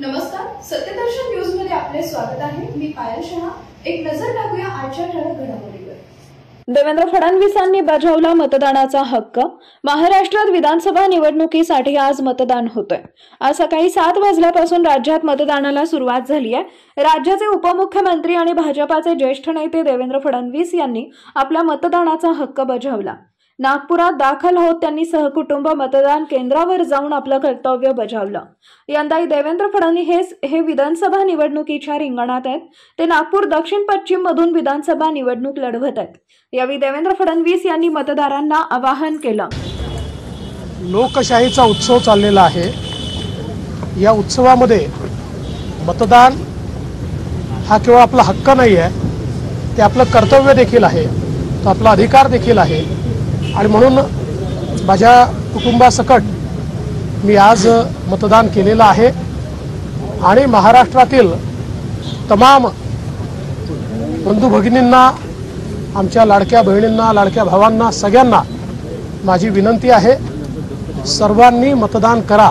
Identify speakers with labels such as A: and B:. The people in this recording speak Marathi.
A: नमस्कार, सत्यदर्शन न्यूज मध्ये आपले स्वागत आहे। मी पायल शहा। एक नजर टाकूया आजच्या ठळक घडामोडीवर।
B: देवेंद्र फडणवीसांनी बजावला मतदानाचा हक्क। महाराष्ट्रात विधानसभा निवडणुकीसाठी आज मतदान होतंय। आज सकाळी 7 वाजल्यापासून राज्यात मतदानाला सुरुवात झाली आहे। राज्याचे उपमुख्यमंत्री आणि भाजपाचे ज्येष्ठ नेते देवेंद्र फडणवीस यांनी आपला मतदानाचा हक्क बजावला। नागपुरात दाखल होत त्यांनी सहकुटुंब मतदान केंद्रावर जाऊन आपलं कर्तव्य बजावलं। यंदाही देवेंद्र फडणवीस हे विधानसभा निवडणुकीच्या रिंगणात आहेत। ते नागपूर दक्षिण पश्चिम मधून विधानसभा निवडणूक लढवत आहेत। यावेळी देवेंद्र फडणवीस यांनी मतदारांना आवाहन केलं।
C: लोकशाहीचा उत्सव चाललेला आहे। या उत्सवामध्ये मतदान हा केवळ आपला हक्क नाही आहे, ते आपलं कर्तव्य देखील आहे, तो आपला अधिकार देखील आहे। आणि म्हणून माझ्या कुटुंबासकट मी आज मतदान केलेलं आहे आणि महाराष्ट्रातील तमाम बंधू भगिनींना, आमच्या लाडक्या बहिणींना, लाडक्या भावांना, सगळ्यांना माझी विनंती आहे, सर्वांनी मतदान करा।